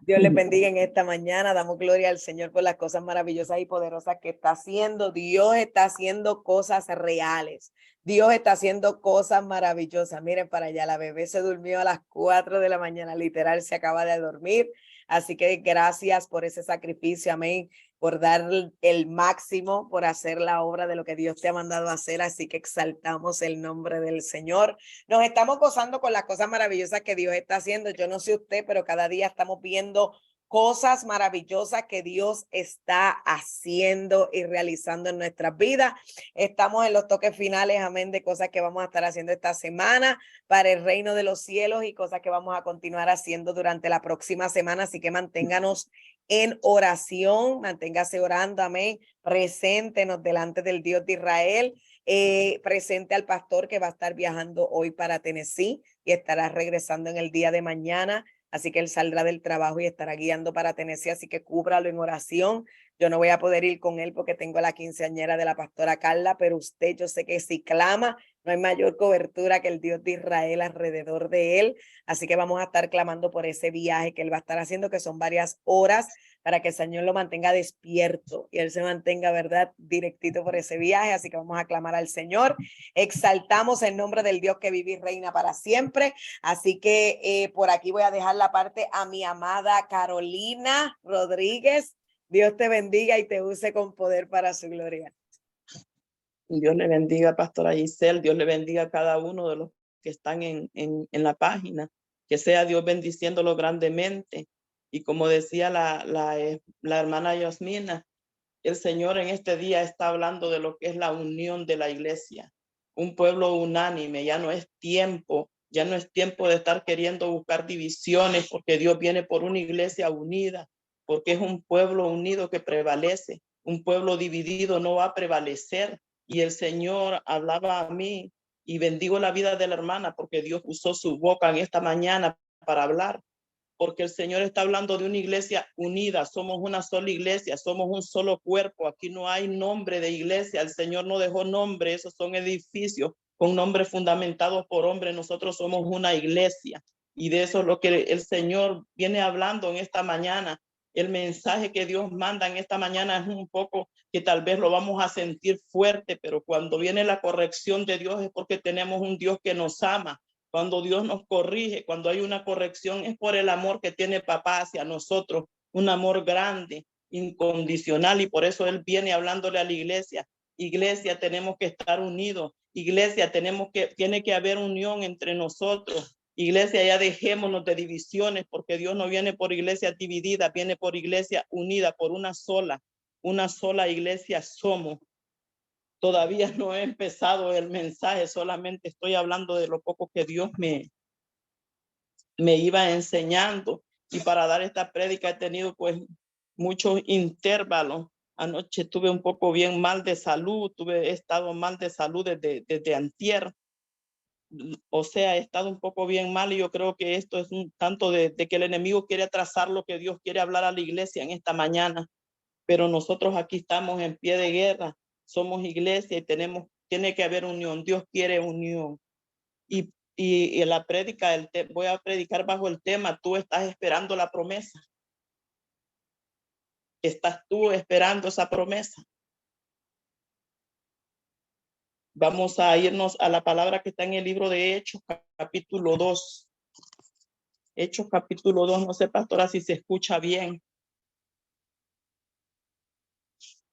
Dios les bendiga en esta mañana. Damos gloria al Señor por las cosas maravillosas y poderosas que está haciendo. Dios está haciendo cosas reales. Dios está haciendo cosas maravillosas. Miren para allá, la bebé se durmió a las 4 de la mañana, literal, se acaba de dormir. Así que gracias por ese sacrificio, amén, por dar el máximo, por hacer la obra de lo que Dios te ha mandado a hacer. Así que exaltamos el nombre del Señor. Nos estamos gozando con las cosas maravillosas que Dios está haciendo. Yo no sé usted, pero cada día estamos viendo cosas maravillosas que Dios está haciendo y realizando en nuestras vidas. Estamos en los toques finales, amén, de cosas que vamos a estar haciendo esta semana para el reino de los cielos y cosas que vamos a continuar haciendo durante la próxima semana. Así que manténganos en oración, manténgase orando, amén, preséntenos delante del Dios de Israel. Presente al pastor que va a estar viajando hoy para Tennessee y estará regresando en el día de mañana. Así que él saldrá del trabajo y estará guiando para Tennessee, así que cúbralo en oración. Yo no voy a poder ir con él porque tengo la quinceañera de la pastora Carla, pero usted, yo sé que si clama, no hay mayor cobertura que el Dios de Israel alrededor de él. Así que vamos a estar clamando por ese viaje que él va a estar haciendo, que son varias horas, para que el Señor lo mantenga despierto y él se mantenga, ¿verdad?, directito por ese viaje. Así que vamos a clamar al Señor. Exaltamos el nombre del Dios que vive y reina para siempre. Así que por aquí voy a dejar la parte a mi amada Carolina Rodríguez. Dios te bendiga y te use con poder para su gloria. Dios le bendiga, pastora Giselle. Dios le bendiga a cada uno de los que están en la página. Que sea Dios bendiciéndolo grandemente. Y como decía la hermana Yasmina, el Señor en este día está hablando de lo que es la unión de la iglesia. Un pueblo unánime. Ya no es tiempo de estar queriendo buscar divisiones, porque Dios viene por una iglesia unida, porque es un pueblo unido que prevalece. Un pueblo dividido no va a prevalecer. Y el Señor hablaba a mí y bendigo la vida de la hermana porque Dios usó su boca en esta mañana para hablar, porque el Señor está hablando de una iglesia unida. Somos una sola iglesia, somos un solo cuerpo. Aquí no hay nombre de iglesia. El Señor no dejó nombre, esos son edificios con nombres fundamentados por hombres. Nosotros somos una iglesia y de eso es lo que el Señor viene hablando en esta mañana. El mensaje que Dios manda en esta mañana es un poco que tal vez lo vamos a sentir fuerte, pero cuando viene la corrección de Dios es porque tenemos un Dios que nos ama. Cuando Dios nos corrige, cuando hay una corrección, es por el amor que tiene papá hacia nosotros, un amor grande, incondicional, y por eso Él viene hablándole a la iglesia. Iglesia, tenemos que estar unidos. Iglesia, tiene que haber unión entre nosotros. Iglesia, ya dejémonos de divisiones, porque Dios no viene por iglesia dividida, viene por iglesia unida, por una sola iglesia somos. Todavía no he empezado el mensaje, solamente estoy hablando de lo poco que Dios me iba enseñando. Y para dar esta prédica he tenido pues muchos intervalos. Anoche estuve un poco bien mal de salud, he estado mal de salud desde antier. O sea, he estado un poco bien mal y yo creo que esto es un tanto de que el enemigo quiere atrasar lo que Dios quiere hablar a la iglesia en esta mañana. Pero nosotros aquí estamos en pie de guerra, somos iglesia y tiene que haber unión. Dios quiere unión. Y en la prédica, voy a predicar bajo el tema, tú estás esperando la promesa. ¿Estás tú esperando esa promesa? Vamos a irnos a la palabra que está en el libro de Hechos, capítulo 2. Hechos, capítulo 2. No sé, pastora, si se escucha bien.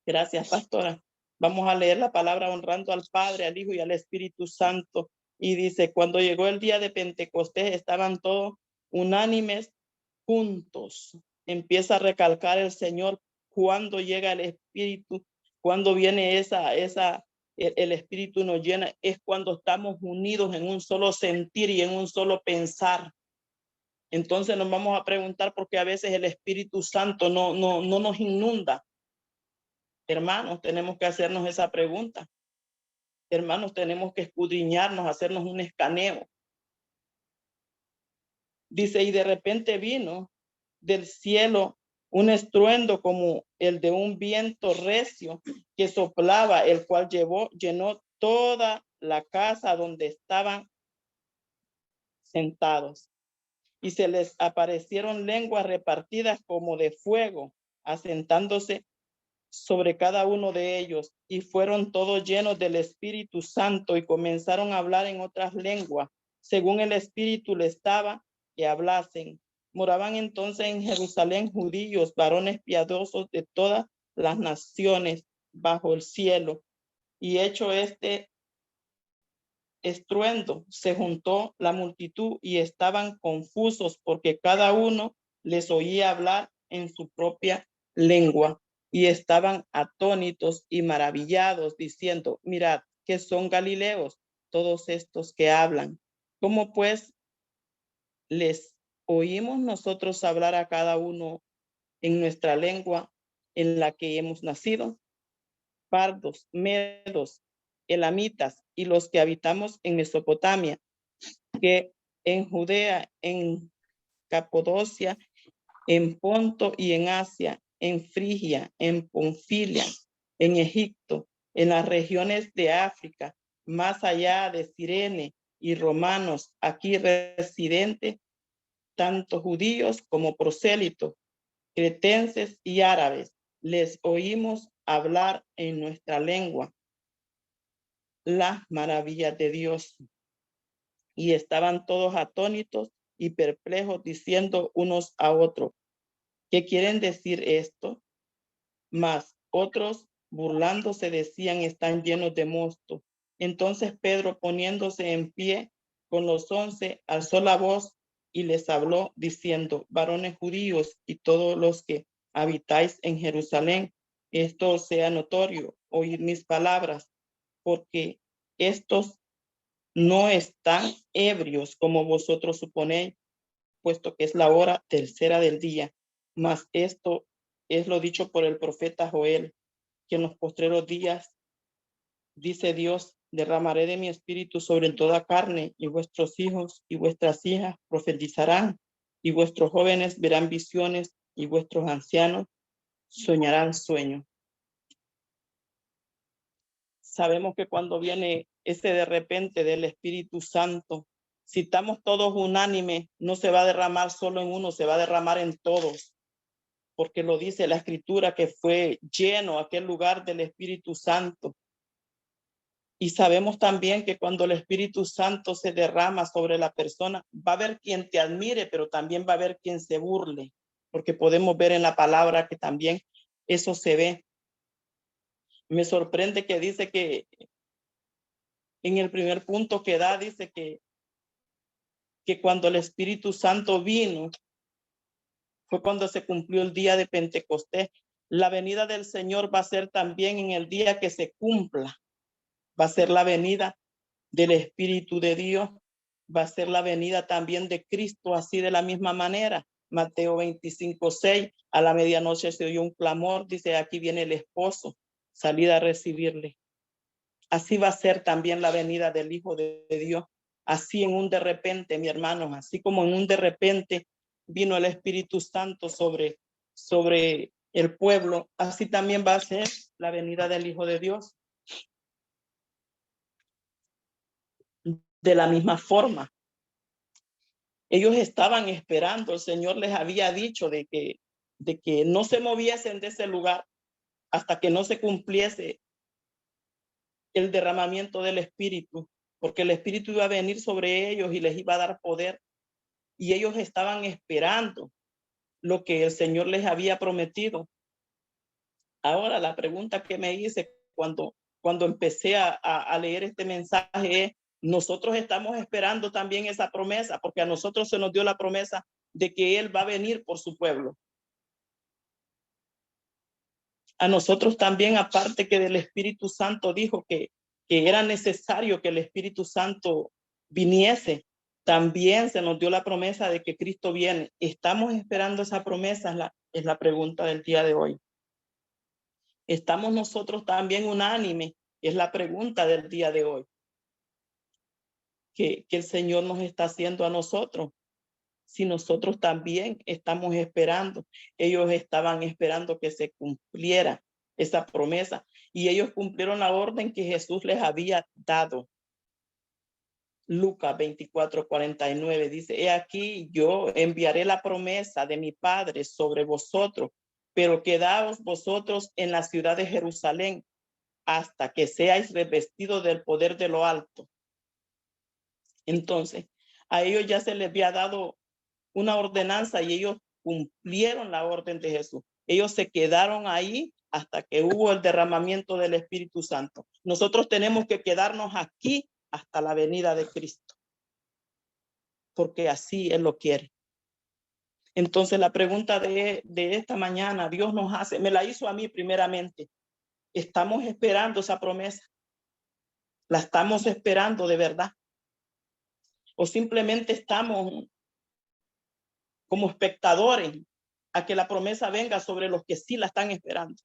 Gracias, pastora. Vamos a leer la palabra honrando al Padre, al Hijo y al Espíritu Santo. Y dice, cuando llegó el día de Pentecostés, estaban todos unánimes juntos. Empieza a recalcar el Señor cuando llega el Espíritu, cuando viene el Espíritu nos llena, es cuando estamos unidos en un solo sentir y en un solo pensar. Entonces nos vamos a preguntar por qué a veces el Espíritu Santo no nos inunda. Hermanos, tenemos que hacernos esa pregunta. Hermanos, tenemos que escudriñarnos, hacernos un escaneo. Dice, y de repente vino del cielo un estruendo como el de un viento recio que soplaba, el cual llenó toda la casa donde estaban sentados. y se les aparecieron lenguas repartidas como de fuego, asentándose sobre cada uno de ellos, y fueron todos llenos del Espíritu Santo y comenzaron a hablar en otras lenguas, según el Espíritu les daba que hablasen. Moraban entonces en Jerusalén judíos, varones piadosos de todas las naciones bajo el cielo. Y hecho este estruendo, se juntó la multitud y estaban confusos porque cada uno les oía hablar en su propia lengua, y estaban atónitos y maravillados, diciendo: mirad, que son galileos todos estos que hablan. ¿Cómo pues les oímos nosotros hablar a cada uno en nuestra lengua en la que hemos nacido? Pardos, medos, elamitas y los que habitamos en Mesopotamia, que en Judea, en Capadocia, en Ponto y en Asia, en Frigia, en Panfilia, en Egipto, en las regiones de África, más allá de Cirene, y romanos aquí residentes, tanto judíos como prosélitos, cretenses y árabes, les oímos hablar en nuestra lengua las maravillas de Dios. Y estaban todos atónitos y perplejos, diciendo unos a otros: ¿qué quieren decir esto? Mas otros, burlándose, decían: están llenos de mosto. Entonces Pedro, poniéndose en pie con los 11, alzó la voz y les habló, diciendo: varones judíos y todos los que habitáis en Jerusalén, esto sea notorio, oíd mis palabras, porque estos no están ebrios como vosotros suponéis, puesto que es la hora tercera del día. Mas esto es lo dicho por el profeta Joel, que en los postreros días, dice Dios, derramaré de mi espíritu sobre toda carne, y vuestros hijos y vuestras hijas profetizarán, y vuestros jóvenes verán visiones, y vuestros ancianos soñarán sueños. Sabemos que cuando viene ese de repente del Espíritu Santo, si estamos todos unánimes, no se va a derramar solo en uno, se va a derramar en todos, porque lo dice la Escritura, que fue lleno aquel lugar del Espíritu Santo. Y sabemos también que cuando el Espíritu Santo se derrama sobre la persona, va a haber quien te admire, pero también va a haber quien se burle, porque podemos ver en la palabra que también eso se ve. Me sorprende que dice que en el primer punto que da, dice que cuando el Espíritu Santo vino, fue cuando se cumplió el día de Pentecostés. La venida del Señor va a ser también en el día que se cumpla. Va a ser la venida del Espíritu de Dios. Va a ser la venida también de Cristo, así de la misma manera. Mateo 25:6, a la medianoche se oyó un clamor, dice: aquí viene el esposo, salid a recibirle. Así va a ser también la venida del Hijo de Dios. Así en un de repente, mi hermano, así como en un de repente vino el Espíritu Santo sobre el pueblo, así también va a ser la venida del Hijo de Dios. De la misma forma, ellos estaban esperando, el Señor les había dicho de que no se moviesen de ese lugar hasta que no se cumpliese el derramamiento del Espíritu, porque el Espíritu iba a venir sobre ellos y les iba a dar poder. Y ellos estaban esperando lo que el Señor les había prometido. Ahora, la pregunta que me hice cuando empecé a leer este mensaje es: nosotros estamos esperando también esa promesa, porque a nosotros se nos dio la promesa de que Él va a venir por su pueblo. A nosotros también, aparte que del Espíritu Santo dijo que era necesario que el Espíritu Santo viniese, también se nos dio la promesa de que Cristo viene. ¿Estamos esperando esa promesa? Es la pregunta del día de hoy. ¿Estamos nosotros también unánimes? Es la pregunta del día de hoy. Que el Señor nos está haciendo a nosotros. Si nosotros también estamos esperando. Ellos estaban esperando que se cumpliera esa promesa, y ellos cumplieron la orden que Jesús les había dado. Lucas 24:49 dice, he aquí yo enviaré la promesa de mi Padre sobre vosotros, pero quedaos vosotros en la ciudad de Jerusalén hasta que seáis revestidos del poder de lo alto. Entonces, a ellos ya se les había dado una ordenanza y ellos cumplieron la orden de Jesús. Ellos se quedaron ahí hasta que hubo el derramamiento del Espíritu Santo. Nosotros tenemos que quedarnos aquí hasta la venida de Cristo, porque así Él lo quiere. Entonces la pregunta de esta mañana, Dios nos hace, me la hizo a mí primeramente. ¿Estamos esperando esa promesa? ¿La estamos esperando de verdad? ¿O simplemente estamos como espectadores a que la promesa venga sobre los que sí la están esperando?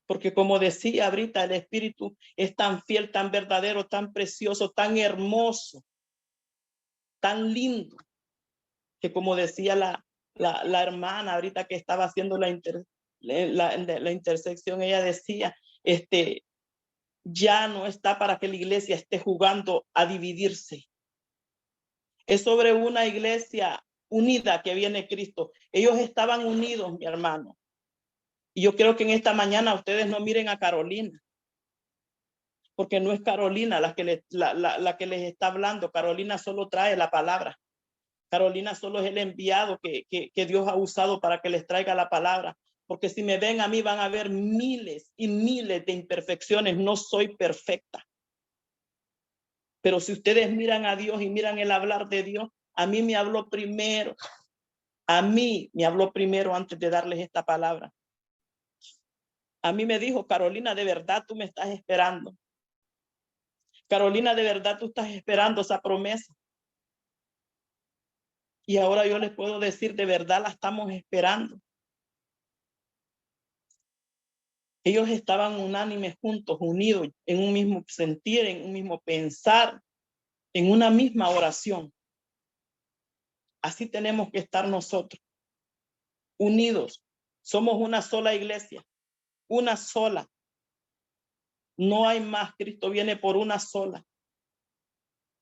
Porque como decía ahorita, el Espíritu es tan fiel, tan verdadero, tan precioso, tan hermoso, tan lindo, que como decía la hermana ahorita que estaba haciendo la intersección, ella decía, ya no está para que la iglesia esté jugando a dividirse. Es sobre una iglesia unida que viene Cristo. Ellos estaban unidos, mi hermano. Y yo creo que en esta mañana ustedes no miren a Carolina, porque no es Carolina la que les está hablando. Carolina solo trae la palabra. Carolina solo es el enviado que Dios ha usado para que les traiga la palabra. Porque si me ven a mí van a ver miles y miles de imperfecciones. No soy perfecta. Pero si ustedes miran a Dios y miran el hablar de Dios, a mí me habló primero. A mí me habló primero antes de darles esta palabra. A mí me dijo, Carolina, de verdad tú me estás esperando. Carolina, de verdad tú estás esperando esa promesa. Y ahora yo les puedo decir, de verdad la estamos esperando. Ellos estaban unánimes juntos, unidos, en un mismo sentir, en un mismo pensar, en una misma oración. Así tenemos que estar nosotros, unidos. Somos una sola iglesia, una sola. No hay más. Cristo viene por una sola.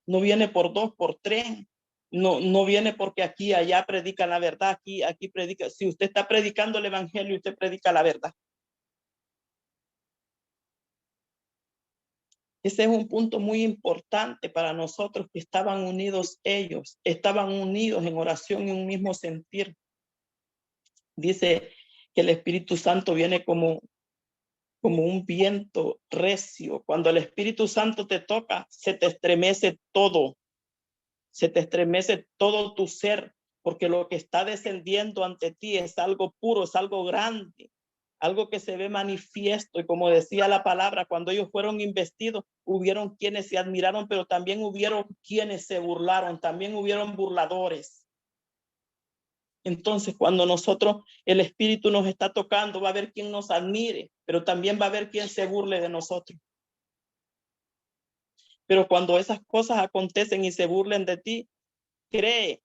No viene por dos, por tres. No viene porque aquí, allá predican la verdad, aquí predica. Si usted está predicando el evangelio, usted predica la verdad. Ese es un punto muy importante para nosotros, que estaban unidos ellos, estaban unidos en oración y un mismo sentir. Dice que el Espíritu Santo viene como un viento recio. Cuando el Espíritu Santo te toca, se te estremece todo. Se te estremece todo tu ser, porque lo que está descendiendo ante ti es algo puro, es algo grande, algo que se ve manifiesto. Y como decía la palabra, cuando ellos fueron investidos, hubieron quienes se admiraron, pero también hubieron quienes se burlaron, también hubieron burladores. Entonces, cuando el Espíritu nos está tocando, va a haber quien nos admire, pero también va a haber quien se burle de nosotros. Pero cuando esas cosas acontecen y se burlen de ti, cree,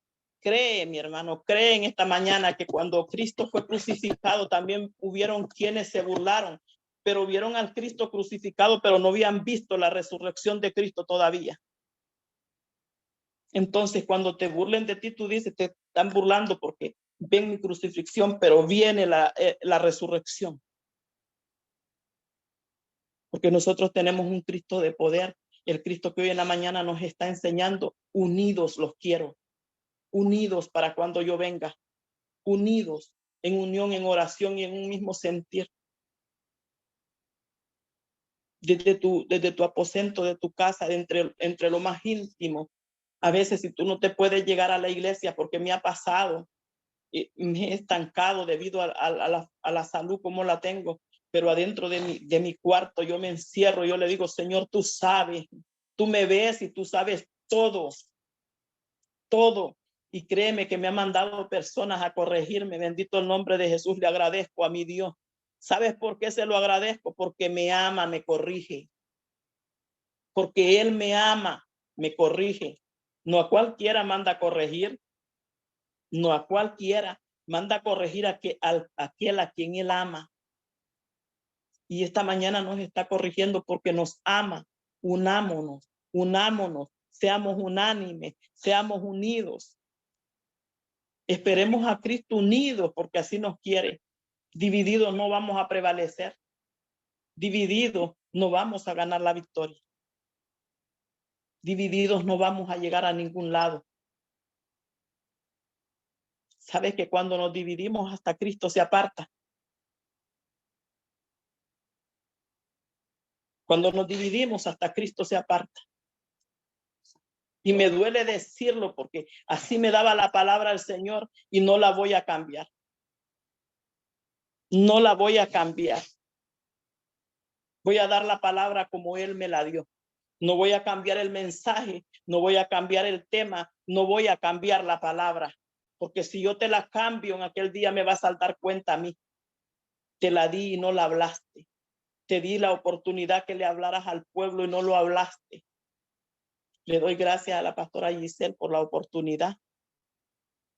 mi hermano, cree en esta mañana que cuando Cristo fue crucificado también hubieron quienes se burlaron, pero vieron al Cristo crucificado, pero no habían visto la resurrección de Cristo todavía. Entonces, cuando te burlen de ti, tú dices, te están burlando porque ven mi crucifixión, pero viene la resurrección. Porque nosotros tenemos un Cristo de poder, el Cristo que hoy en la mañana nos está enseñando, unidos los quiero. Unidos para cuando yo venga, unidos en unión, en oración y en un mismo sentir. Desde tu aposento, de tu casa, entre lo más íntimo. A veces si tú no te puedes llegar a la iglesia, porque me ha pasado, me he estancado debido a la salud como la tengo, pero adentro de mi cuarto yo me encierro, yo le digo, Señor, tú sabes, tú me ves y tú sabes todo. Y créeme que me ha mandado personas a corregirme. Bendito el nombre de Jesús. Le agradezco a mi Dios. ¿Sabes por qué se lo agradezco? Porque me ama, me corrige. Porque Él me ama, me corrige. No a cualquiera manda a corregir. No a cualquiera manda a corregir a aquel a quien Él ama. Y esta mañana nos está corrigiendo porque nos ama. Unámonos, unámonos, seamos unánimes, seamos unidos. Esperemos a Cristo unidos porque así nos quiere. Divididos no vamos a prevalecer. Divididos no vamos a ganar la victoria. Divididos no vamos a llegar a ningún lado. Sabes que cuando nos dividimos hasta Cristo se aparta. Cuando nos dividimos hasta Cristo se aparta. Y me duele decirlo porque así me daba la palabra el Señor y no la voy a cambiar. No la voy a cambiar. Voy a dar la palabra como Él me la dio. No voy a cambiar el mensaje, no voy a cambiar el tema, no voy a cambiar la palabra. Porque si yo te la cambio en aquel día me vas a dar cuenta a mí. Te la di y no la hablaste. Te di la oportunidad que le hablaras al pueblo y no lo hablaste. Le doy gracias a la pastora Giselle por la oportunidad.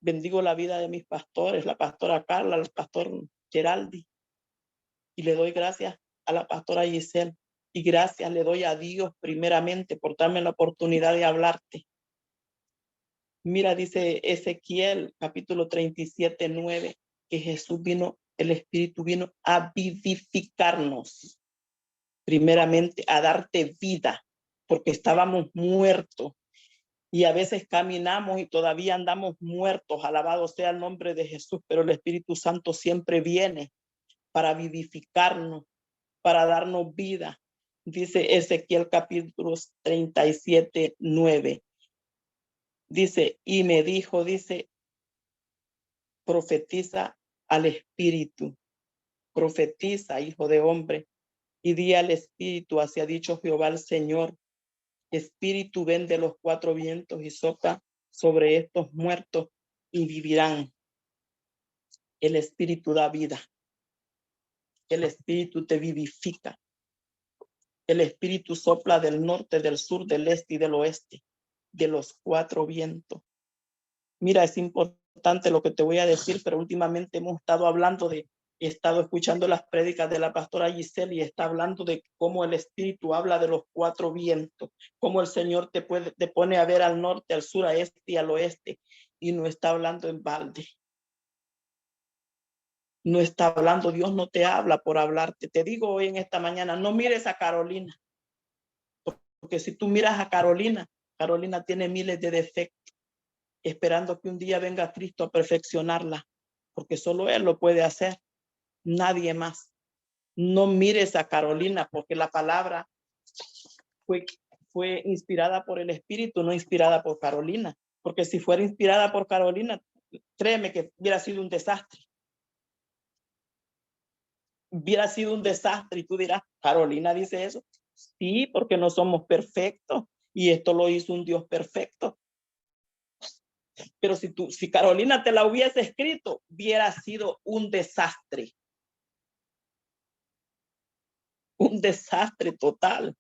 Bendigo la vida de mis pastores, la pastora Carla, el pastor Geraldi. Y le doy gracias a la pastora Giselle. Y gracias le doy a Dios primeramente por darme la oportunidad de hablarte. Mira, dice Ezequiel, capítulo 37:9, que Jesús vino, el Espíritu vino a vivificarnos. Primeramente, a darte vida, porque estábamos muertos. Y a veces caminamos y todavía andamos muertos. Alabado sea el nombre de Jesús, pero el Espíritu Santo siempre viene para vivificarnos, para darnos vida. Dice Ezequiel capítulo 37:9. Dice, y me dijo, dice, profetiza al Espíritu, profetiza, hijo de hombre, y di al Espíritu, así ha dicho Jehová el Señor, Espíritu, ven de los cuatro vientos y sopla sobre estos muertos y vivirán. El Espíritu da vida. El Espíritu te vivifica. El Espíritu sopla del norte, del sur, del este y del oeste, de los cuatro vientos. Mira, es importante lo que te voy a decir, pero últimamente hemos estado hablando he estado escuchando las prédicas de la pastora Giselle y está hablando de cómo el Espíritu habla de los cuatro vientos, cómo el Señor te pone a ver al norte, al sur, a este y al oeste, y no está hablando en balde. No está hablando, Dios no te habla por hablarte. Te digo hoy en esta mañana, no mires a Carolina, porque si tú miras a Carolina, Carolina tiene miles de defectos, esperando que un día venga Cristo a perfeccionarla, porque solo Él lo puede hacer, nadie más. No mires a Carolina, porque la palabra fue inspirada por el Espíritu, no inspirada por Carolina, porque si fuera inspirada por Carolina, créeme que hubiera sido un desastre. Hubiera sido un desastre y tú dirás, Carolina dice eso. Sí, porque no somos perfectos y esto lo hizo un Dios perfecto. Pero si Carolina te la hubiese escrito, hubiera sido un desastre. Un desastre total.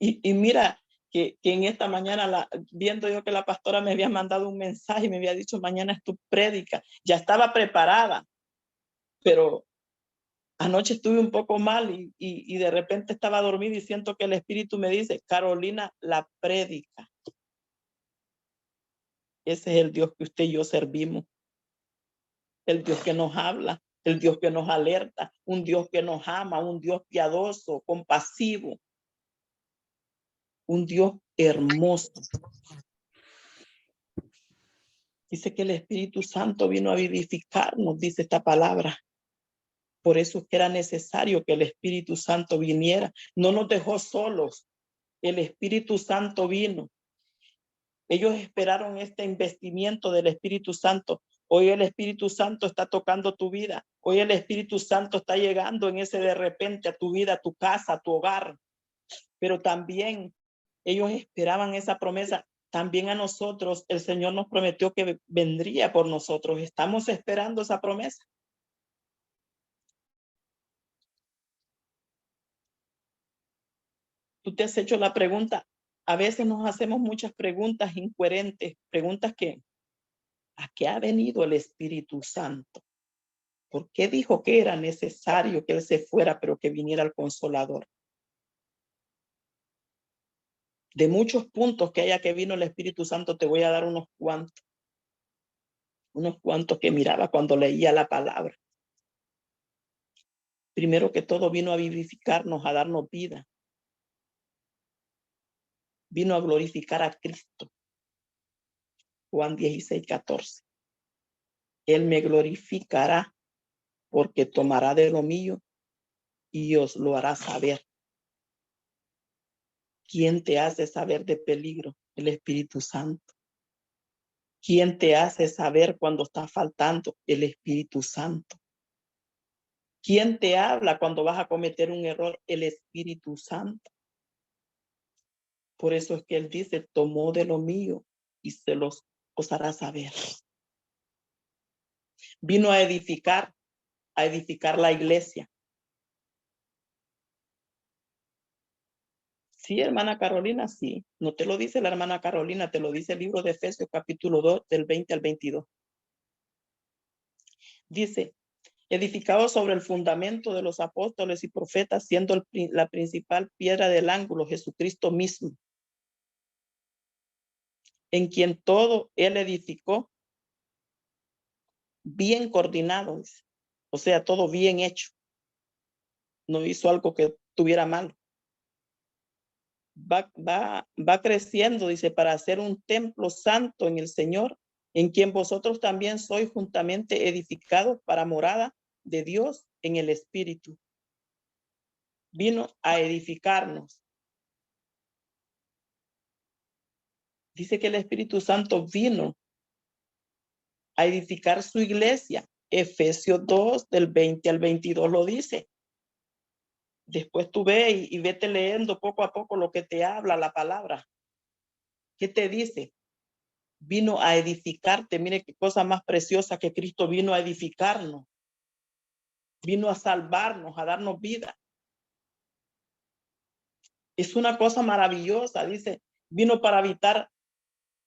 Y mira que en esta mañana, viendo yo que la pastora me había mandado un mensaje y me había dicho, mañana es tu prédica. Ya estaba preparada, pero anoche estuve un poco mal y de repente estaba dormida y siento que el Espíritu me dice, Carolina, la prédica. Ese es el Dios que usted y yo servimos. El Dios que nos habla, el Dios que nos alerta, un Dios que nos ama, un Dios piadoso, compasivo, un Dios hermoso. Dice que el Espíritu Santo vino a vivificarnos, dice esta palabra. Por eso es que era necesario que el Espíritu Santo viniera. No nos dejó solos. El Espíritu Santo vino. Ellos esperaron este investimiento del Espíritu Santo. Hoy el Espíritu Santo está tocando tu vida. Hoy el Espíritu Santo está llegando en ese de repente a tu vida, a tu casa, a tu hogar. Pero también ellos esperaban esa promesa. También a nosotros, el Señor nos prometió que vendría por nosotros. Estamos esperando esa promesa. Tú te has hecho la pregunta. A veces nos hacemos muchas preguntas incoherentes, preguntas que, ¿a qué ha venido el Espíritu Santo? ¿Por qué dijo que era necesario que Él se fuera, pero que viniera el Consolador? De muchos puntos que haya que vino el Espíritu Santo, te voy a dar unos cuantos que miraba cuando leía la palabra. Primero que todo, vino a vivificarnos, a darnos vida. Vino a glorificar a Cristo. Juan 16:14. Él me glorificará porque tomará de lo mío y os lo hará saber. ¿Quién te hace saber de peligro? El Espíritu Santo. ¿Quién te hace saber cuando está faltando? El Espíritu Santo. ¿Quién te habla cuando vas a cometer un error? El Espíritu Santo. Por eso es que él dice, tomó de lo mío y os hará saber. Vino a edificar la iglesia. Sí, hermana Carolina, sí. No te lo dice la hermana Carolina, te lo dice el libro de Efesios capítulo 2, del 20 al 22. Dice, edificado sobre el fundamento de los apóstoles y profetas, siendo la principal piedra del ángulo, Jesucristo mismo, en quien todo él edificó, bien coordinado, o sea, todo bien hecho. No hizo algo que tuviera malo. Va creciendo, dice, para hacer un templo santo en el Señor, en quien vosotros también sois juntamente edificados para morada de Dios en el Espíritu. Vino a edificarnos. Dice que el Espíritu Santo vino a edificar su iglesia. Efesios 2, del 20 al 22 lo dice. Después tú ve y vete leyendo poco a poco lo que te habla la palabra. ¿Qué te dice? Vino a edificarte. Mire qué cosa más preciosa, que Cristo vino a edificarnos. Vino a salvarnos, a darnos vida. Es una cosa maravillosa, dice. Vino para habitar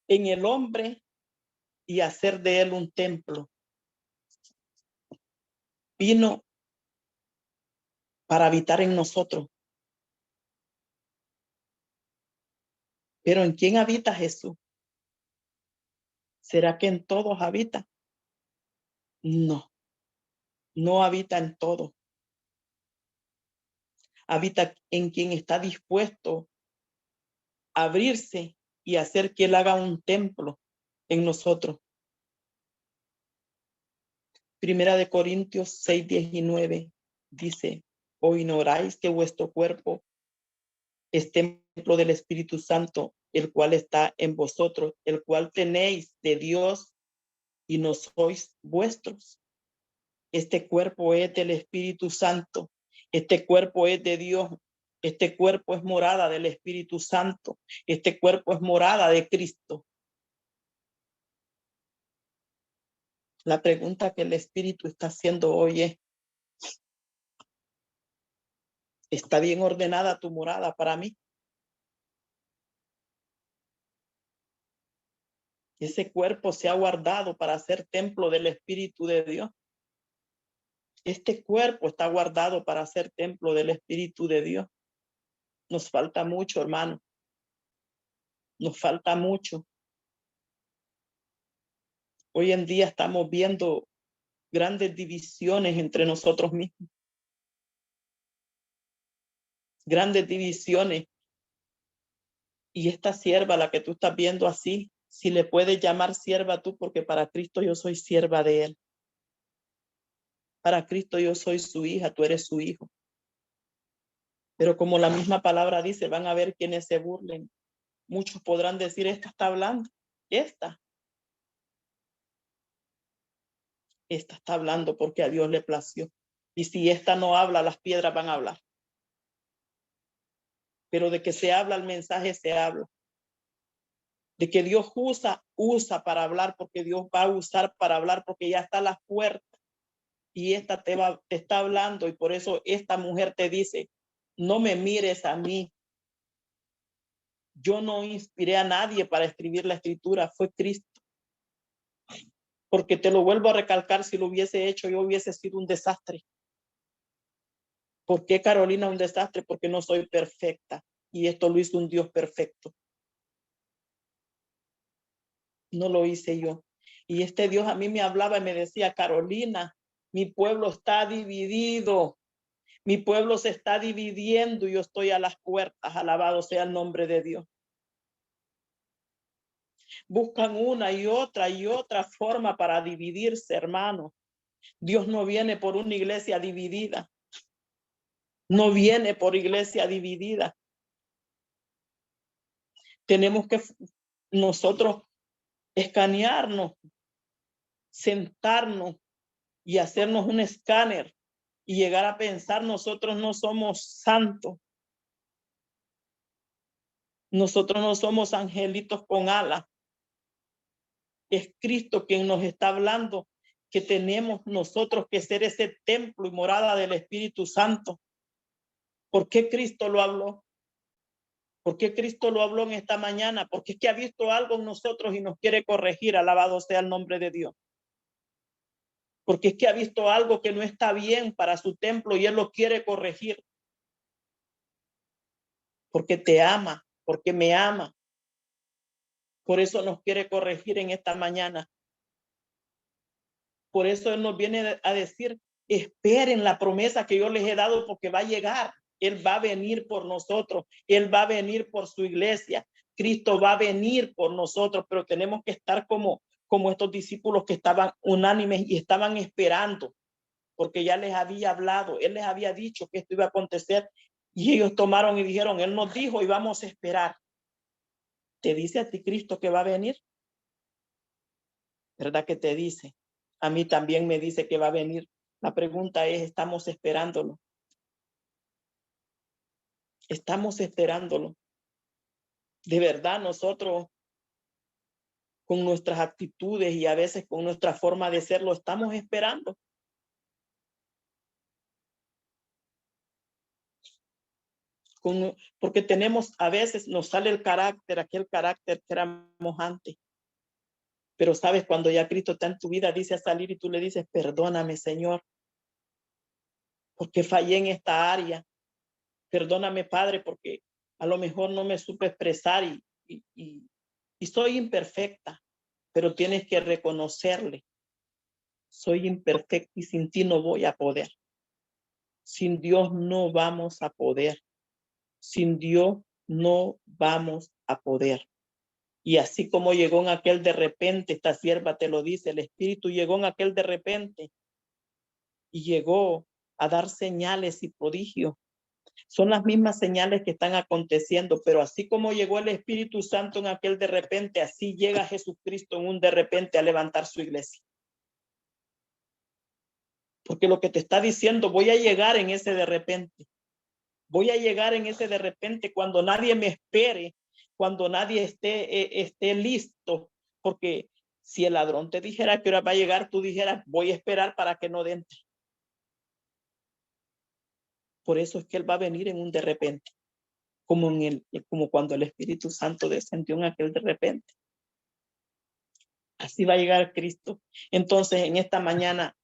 en el hombre y hacer de él un templo. Vino para habitar en nosotros. Pero ¿en quién habita Jesús? ¿Será que en todos habita? No, no habita en todos. Habita en quien está dispuesto a abrirse y hacer que él haga un templo en nosotros. Primera de Corintios 6:19 dice, ¿o ignoráis que vuestro cuerpo es templo del Espíritu Santo, el cual está en vosotros, el cual tenéis de Dios y no sois vuestros? Este cuerpo es del Espíritu Santo, este cuerpo es de Dios, este cuerpo es morada del Espíritu Santo, este cuerpo es morada de Cristo. La pregunta que el Espíritu está haciendo hoy es, ¿está bien ordenada tu morada para mí? Ese cuerpo se ha guardado para ser templo del Espíritu de Dios. Este cuerpo está guardado para ser templo del Espíritu de Dios. Nos falta mucho, hermano. Nos falta mucho. Hoy en día estamos viendo grandes divisiones entre nosotros mismos. Grandes divisiones. Y esta sierva, la que tú estás viendo así, si le puedes llamar sierva tú, porque para Cristo yo soy sierva de él. Para Cristo yo soy su hija, tú eres su hijo. Pero como la misma palabra dice, van a haber quienes se burlen. Muchos podrán decir, esta está hablando. Esta está hablando porque a Dios le plació. Y si esta no habla, las piedras van a hablar. Pero de que se habla el mensaje, se habla. De que Dios usa para hablar, porque Dios va a usar para hablar, porque ya está a la puerta. Y esta te está hablando, y por eso esta mujer te dice, no me mires a mí. Yo no inspiré a nadie para escribir la escritura, fue Cristo. Porque te lo vuelvo a recalcar, si lo hubiese hecho, yo hubiese sido un desastre. ¿Por qué Carolina un desastre? Porque no soy perfecta. Y esto lo hizo un Dios perfecto. no lo hice yo. Y este Dios a mí me hablaba y me decía, Carolina, mi pueblo está dividido. Mi pueblo se está dividiendo y yo estoy a las puertas. Alabado sea el nombre de Dios. Buscan una y otra forma para dividirse, hermano. Dios no viene por una iglesia dividida. No viene por iglesia dividida. Tenemos que nosotros escanearnos, sentarnos y hacernos un escáner y llegar a pensar, nosotros no somos santos. Nosotros no somos angelitos con alas. Es Cristo quien nos está hablando que tenemos nosotros que ser ese templo y morada del Espíritu Santo. ¿Por qué Cristo lo habló? ¿Por qué Cristo lo habló en esta mañana? Porque es que ha visto algo en nosotros y nos quiere corregir. Alabado sea el nombre de Dios. Porque es que ha visto algo que no está bien para su templo y Él lo quiere corregir. Porque te ama, porque me ama. Por eso nos quiere corregir en esta mañana. Por eso Él nos viene a decir, esperen la promesa que yo les he dado porque va a llegar. Él va a venir por nosotros. Él va a venir por su iglesia. Cristo va a venir por nosotros, pero tenemos que estar como estos discípulos que estaban unánimes y estaban esperando, porque ya les había hablado, Él les había dicho que esto iba a acontecer y ellos tomaron y dijeron, Él nos dijo y vamos a esperar. ¿Te dice a ti Cristo que va a venir? ¿Verdad que te dice? A mí también me dice que va a venir. La pregunta es, ¿estamos esperándolo? ¿Estamos esperándolo? De verdad nosotros con nuestras actitudes y a veces con nuestra forma de ser lo estamos esperando. Porque tenemos, a veces nos sale el carácter, aquel carácter que éramos antes. Pero sabes, cuando ya Cristo está en tu vida, dice a salir y tú le dices, perdóname, Señor, porque fallé en esta área. Perdóname, Padre, porque a lo mejor no me supe expresar y soy imperfecta, pero tienes que reconocerle. Soy imperfecta y sin ti no voy a poder. Sin Dios no vamos a poder. Sin Dios no vamos a poder. Y así como llegó en aquel de repente, esta sierva te lo dice, el Espíritu llegó en aquel de repente y llegó a dar señales y prodigios. Son las mismas señales que están aconteciendo, pero así como llegó el Espíritu Santo en aquel de repente, así llega Jesucristo en un de repente a levantar su iglesia. Porque lo que te está diciendo, voy a llegar en ese de repente. Voy a llegar en ese de repente cuando nadie me espere, cuando nadie esté listo. Porque si el ladrón te dijera que ahora va a llegar, tú dijeras, voy a esperar para que no entre. Por eso es que Él va a venir en un de repente, como cuando el Espíritu Santo descendió en aquel de repente. Así va a llegar Cristo. Entonces, en esta mañana,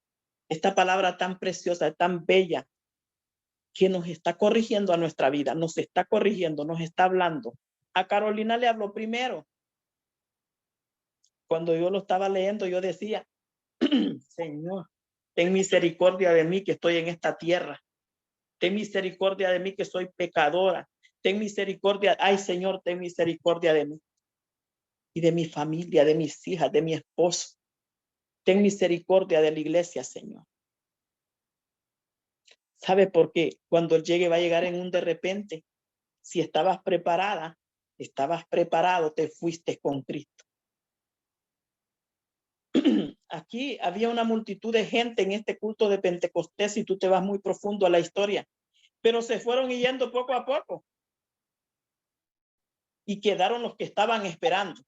esta palabra tan preciosa, tan bella, que nos está corrigiendo a nuestra vida, nos está corrigiendo, nos está hablando. A Carolina le habló primero. Cuando yo lo estaba leyendo, yo decía, Señor, ten misericordia de mí que estoy en esta tierra. Ten misericordia de mí que soy pecadora. Ten misericordia, ay Señor, ten misericordia de mí y de mi familia, de mis hijas, de mi esposo. Ten misericordia de la iglesia, Señor. ¿Sabe por qué? Cuando Él llegue va a llegar en un de repente. Si estabas preparada, estabas preparado, te fuiste con Cristo. Aquí había una multitud de gente en este culto de Pentecostés y tú te vas muy profundo a la historia, pero se fueron yendo poco a poco y quedaron los que estaban esperando.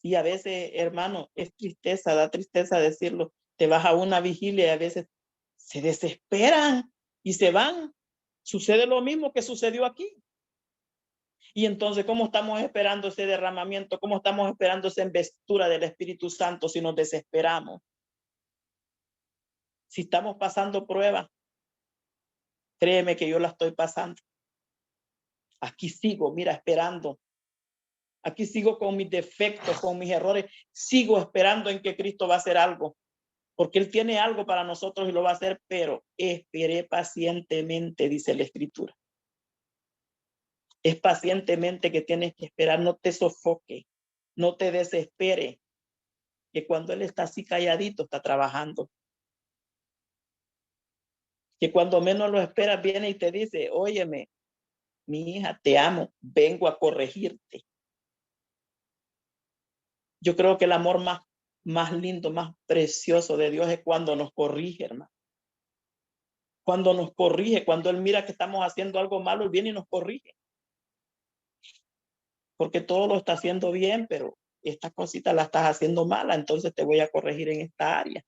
Y a veces, hermano, es tristeza, da tristeza decirlo. Te vas a una vigilia y a veces se desesperan y se van. Sucede lo mismo que sucedió aquí. Y entonces, ¿cómo estamos esperando ese derramamiento? ¿Cómo estamos esperando esa investidura del Espíritu Santo si nos desesperamos? Si estamos pasando pruebas, créeme que yo la estoy pasando. Aquí sigo, mira, esperando. Aquí sigo con mis defectos, con mis errores. Sigo esperando en que Cristo va a hacer algo. Porque Él tiene algo para nosotros y lo va a hacer, pero esperé pacientemente, dice la Escritura. Es pacientemente que tienes que esperar, no te sofoque, no te desespere, que cuando Él está así calladito, está trabajando. Que cuando menos lo esperas, viene y te dice, óyeme, mi hija, te amo, vengo a corregirte. Yo creo que el amor más lindo, más precioso de Dios es cuando nos corrige, hermano. Cuando nos corrige, cuando Él mira que estamos haciendo algo malo, Él viene y nos corrige. Porque todo lo está haciendo bien, pero esta cosita la estás haciendo mala, entonces te voy a corregir en esta área.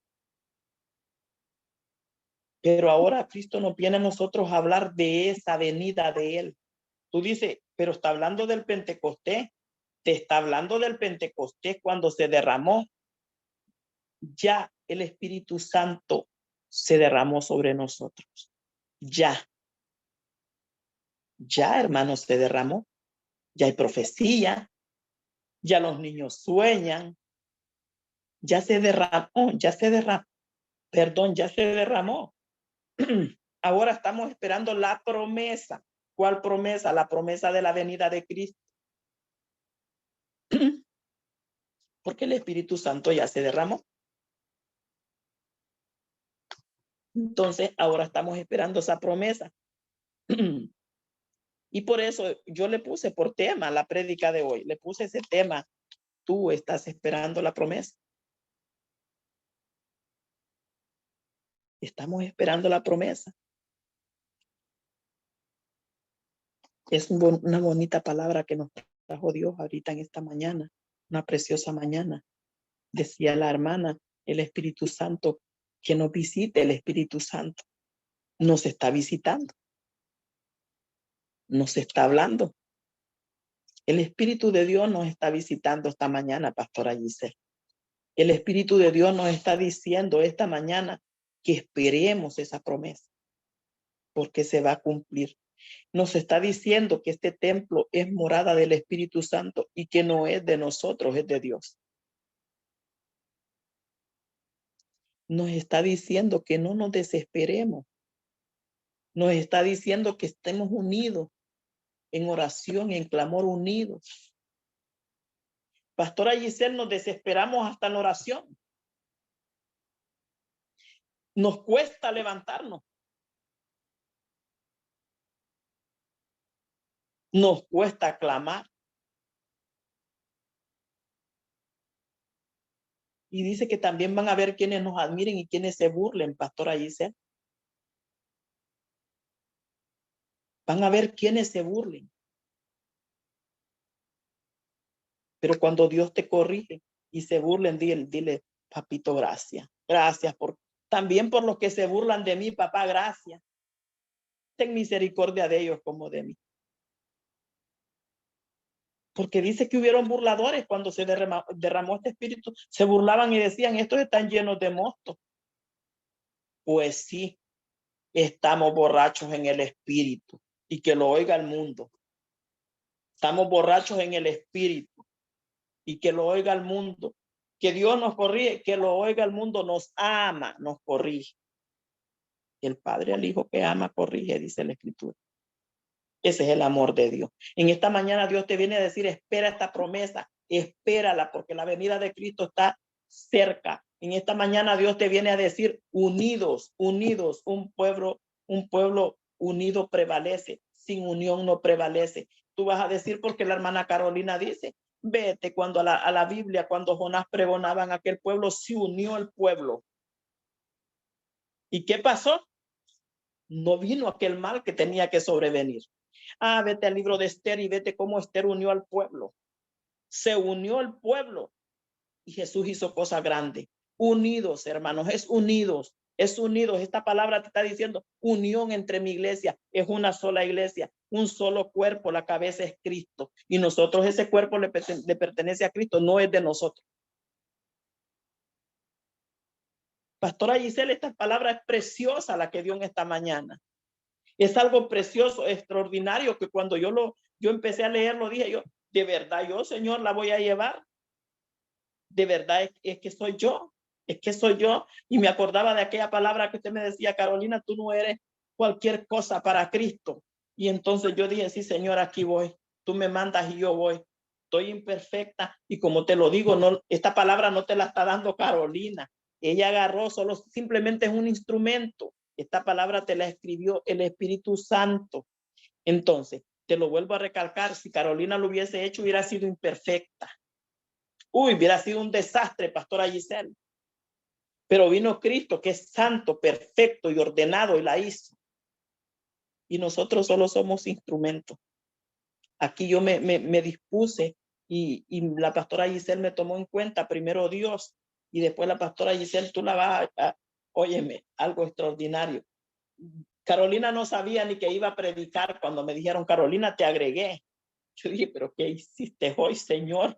Pero ahora Cristo nos viene a nosotros a hablar de esa venida de Él. Tú dices, pero está hablando del Pentecostés. Te está hablando del Pentecostés cuando se derramó. Ya el Espíritu Santo se derramó sobre nosotros. Ya, hermanos, se derramó. Ya hay profecía. Ya los niños sueñan. Ya se derramó. Perdón, ya se derramó. Ahora estamos esperando la promesa. ¿Cuál promesa? La promesa de la venida de Cristo. Porque el Espíritu Santo ya se derramó. Entonces, ahora estamos esperando esa promesa. Y por eso yo le puse por tema la prédica de hoy. Le puse ese tema. Tú estás esperando la promesa. Estamos esperando la promesa. Es una bonita palabra que nos trajo Dios ahorita en esta mañana. Una preciosa mañana. Decía la hermana, el Espíritu Santo, que nos visite el Espíritu Santo. Nos está visitando. Nos está hablando. El Espíritu de Dios nos está visitando esta mañana, Pastora Giselle. El Espíritu de Dios nos está diciendo esta mañana que esperemos esa promesa, porque se va a cumplir. Nos está diciendo que este templo es morada del Espíritu Santo y que no es de nosotros, es de Dios. Nos está diciendo que no nos desesperemos. Nos está diciendo que estemos unidos en oración, en clamor unidos. Pastora Giselle, nos desesperamos hasta en oración. Nos cuesta levantarnos. Nos cuesta clamar. Y dice que también van a haber quienes nos admiren y quienes se burlen, Pastora Giselle. Van a haber quienes se burlen. Pero cuando Dios te corrige y se burlen, dile, papito, gracias. Gracias también por los que se burlan de mí, papá, gracias. Ten misericordia de ellos como de mí. Porque dice que hubieron burladores cuando se derramó este espíritu. Se burlaban y decían, estos están llenos de mosto. Pues sí, estamos borrachos en el espíritu. Y que lo oiga el mundo. Estamos borrachos en el espíritu. Y que lo oiga el mundo. Que Dios nos corrige, que lo oiga el mundo, nos ama, nos corrige. El Padre al Hijo que ama, corrige, dice la Escritura. Ese es el amor de Dios. En esta mañana Dios te viene a decir, espera esta promesa, espérala, porque la venida de Cristo está cerca. En esta mañana Dios te viene a decir, unidos, un pueblo unido prevalece, sin unión no prevalece. Tú vas a decir, porque la hermana Carolina dice, vete cuando a la Biblia, cuando Jonás pregonaba en aquel pueblo, se unió el pueblo. ¿Y qué pasó? No vino aquel mal que tenía que sobrevenir. Vete al libro de Esther y vete cómo Esther unió al pueblo. Se unió el pueblo y Jesús hizo cosas grandes. Unidos, hermanos, es unidos. Esta palabra te está diciendo unión entre mi iglesia. Es una sola iglesia, un solo cuerpo. La cabeza es Cristo y nosotros, ese cuerpo le pertenece a Cristo, no es de nosotros. Pastora Giselle, esta palabra es preciosa la que dio en esta mañana. Es algo precioso, extraordinario, que cuando yo empecé a leerlo, dije yo, de verdad yo, Señor, la voy a llevar. De verdad es que soy yo. Es que soy yo. Y me acordaba de aquella palabra que usted me decía, Carolina, tú no eres cualquier cosa para Cristo. Y entonces yo dije, sí, Señor, aquí voy. Tú me mandas y yo voy. Estoy imperfecta. Y como te lo digo, no, esta palabra no te la está dando Carolina. Ella agarró, solo simplemente es un instrumento. Esta palabra te la escribió el Espíritu Santo. Entonces, te lo vuelvo a recalcar, si Carolina lo hubiese hecho, hubiera sido imperfecta. Uy, hubiera sido un desastre, pastora Giselle. Pero vino Cristo, que es santo, perfecto y ordenado, y la hizo. Y nosotros solo somos instrumentos. Aquí yo me dispuse y la pastora Giselle me tomó en cuenta, primero Dios, y después la pastora Giselle, tú la vas óyeme, algo extraordinario. Carolina no sabía ni que iba a predicar cuando me dijeron, Carolina, te agregué. Yo dije, pero ¿qué hiciste hoy, Señor?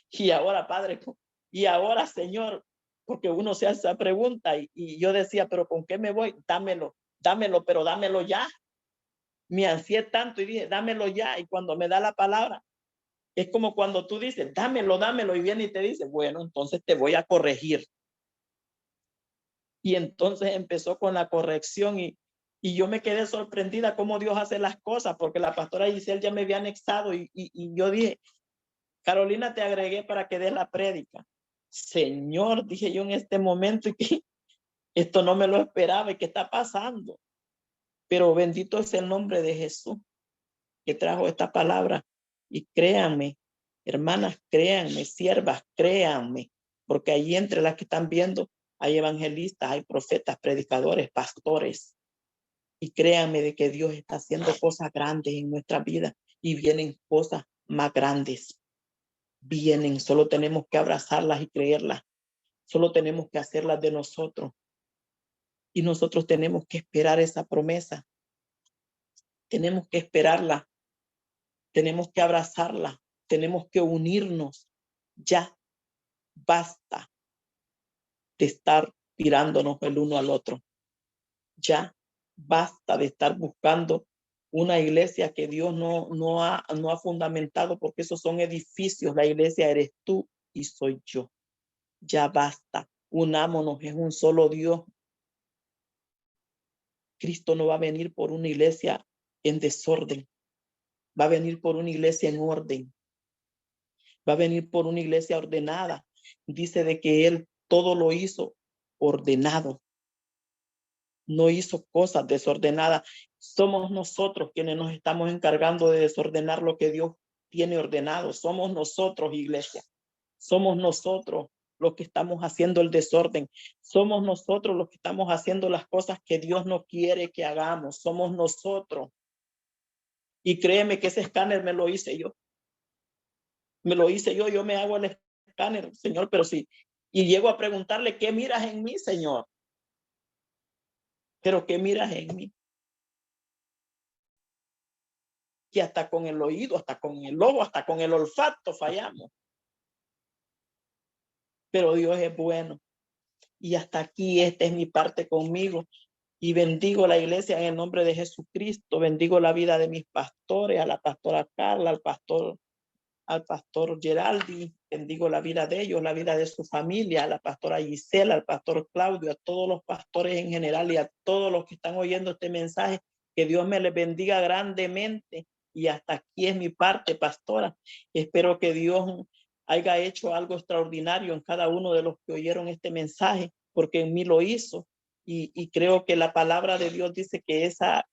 Y ahora, Padre, y ahora, Señor, porque uno se hace esa pregunta y yo decía, pero ¿con qué me voy? Dámelo, dámelo, pero dámelo ya. Me ansié tanto y dije, dámelo ya. Y cuando me da la palabra, es como cuando tú dices, dámelo, dámelo, y viene y te dice, bueno, entonces te voy a corregir. Y entonces empezó con la corrección y yo me quedé sorprendida cómo Dios hace las cosas, porque la pastora Giselle ya me había anexado y yo dije, Carolina, te agregué para que des la prédica. Señor, dije yo en este momento, y que esto no me lo esperaba, y qué está pasando. Pero bendito es el nombre de Jesús que trajo esta palabra. Y créanme, hermanas, créanme, siervas, créanme, porque allí entre las que están viendo hay evangelistas, hay profetas, predicadores, pastores. Y créanme de que Dios está haciendo cosas grandes en nuestra vida y vienen cosas más grandes. Vienen, solo tenemos que abrazarlas y creerlas. Solo tenemos que hacerlas de nosotros. Y nosotros tenemos que esperar esa promesa. Tenemos que esperarla. Tenemos que abrazarla. Tenemos que unirnos. Ya basta de estar tirándonos el uno al otro. Ya basta de estar buscando una iglesia que Dios no ha fundamentado, porque esos son edificios. La iglesia eres tú y soy yo. Ya basta. Unámonos, es un solo Dios. Cristo no va a venir por una iglesia en desorden. Va a venir por una iglesia en orden. Va a venir por una iglesia ordenada. Dice de que Él todo lo hizo ordenado. No hizo cosas desordenadas. Somos nosotros quienes nos estamos encargando de desordenar lo que Dios tiene ordenado. Somos nosotros, iglesia. Somos nosotros los que estamos haciendo el desorden. Somos nosotros los que estamos haciendo las cosas que Dios no quiere que hagamos. Somos nosotros. Y créeme que ese escáner me lo hice yo. Me lo hice yo me hago el escáner, Señor, pero sí. Y llego a preguntarle, ¿qué miras en mí, Señor? Pero ¿qué miras en mí? Que hasta con el oído, hasta con el ojo, hasta con el olfato fallamos. Pero Dios es bueno. Y hasta aquí esta es mi parte conmigo. Y bendigo la iglesia en el nombre de Jesucristo. Bendigo la vida de mis pastores, a la pastora Carla, al pastor Geraldi. Bendigo la vida de ellos, la vida de su familia, a la pastora Gisela, al pastor Claudio, a todos los pastores en general y a todos los que están oyendo este mensaje. Que Dios me les bendiga grandemente. Y hasta aquí es mi parte, pastora. Espero que Dios haya hecho algo extraordinario en cada uno de los que oyeron este mensaje, porque en mí lo hizo. Y creo que la palabra de Dios dice que esa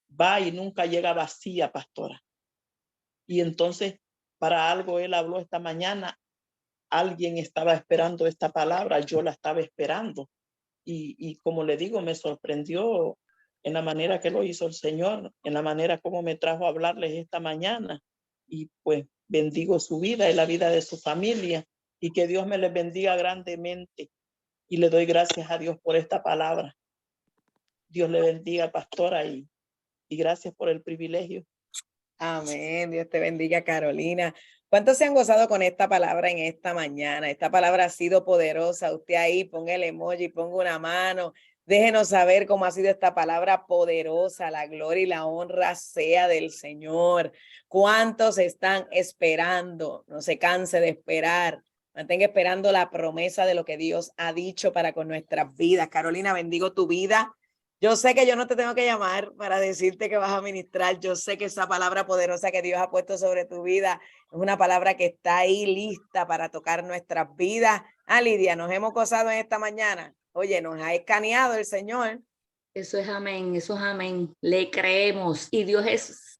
va y nunca llega vacía, pastora. Y entonces, para algo Él habló esta mañana. Alguien estaba esperando esta palabra, yo la estaba esperando. Y como le digo, me sorprendió en la manera que lo hizo el Señor, en la manera como me trajo a hablarles esta mañana. Y pues bendigo su vida y la vida de su familia, y que Dios me les bendiga grandemente. Y le doy gracias a Dios por esta palabra. Dios le bendiga, pastora, y gracias por el privilegio. Amén. Dios te bendiga, Carolina. ¿Cuántos se han gozado con esta palabra en esta mañana? Esta palabra ha sido poderosa. Usted ahí ponga el emoji, ponga una mano. Déjenos saber cómo ha sido esta palabra poderosa. La gloria y la honra sea del Señor. ¿Cuántos están esperando? No se canse de esperar. Mantenga esperando la promesa de lo que Dios ha dicho para con nuestras vidas. Carolina, bendigo tu vida. Yo sé que yo no te tengo que llamar para decirte que vas a ministrar. Yo sé que esa palabra poderosa que Dios ha puesto sobre tu vida es una palabra que está ahí lista para tocar nuestras vidas. Lidia, nos hemos gozado en esta mañana. Oye, nos ha escaneado el Señor. Eso es amén, eso es amén. Le creemos. Y Dios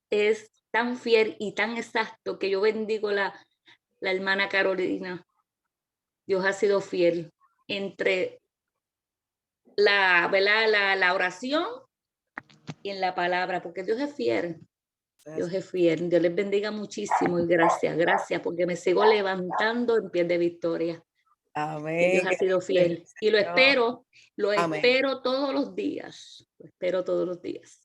es tan fiel y tan exacto que yo bendigo la hermana Carolina. Dios ha sido fiel entre la oración y en la palabra, porque Dios es fiel. Dios es fiel. Dios les bendiga muchísimo y gracias, porque me sigo levantando en pie de victoria. Amén. Y Dios ha sido fiel. Y lo espero todos los días. Lo espero todos los días.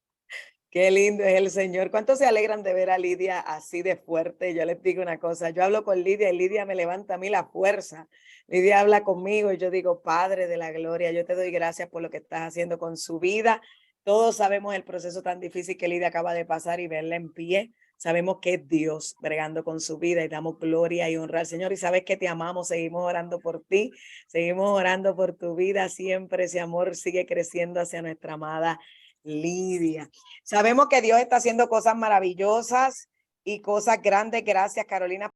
Qué lindo es el Señor. ¿Cuántos se alegran de ver a Lidia así de fuerte? Yo les digo una cosa, yo hablo con Lidia y Lidia me levanta a mí la fuerza. Lidia habla conmigo y yo digo, Padre de la gloria, yo te doy gracias por lo que estás haciendo con su vida. Todos sabemos el proceso tan difícil que Lidia acaba de pasar y verla en pie. Sabemos que es Dios bregando con su vida y damos gloria y honra al Señor. Y sabes que te amamos, seguimos orando por ti, seguimos orando por tu vida. Siempre ese amor sigue creciendo hacia nuestra amada Lidia. Sabemos que Dios está haciendo cosas maravillosas y cosas grandes. Gracias, Carolina.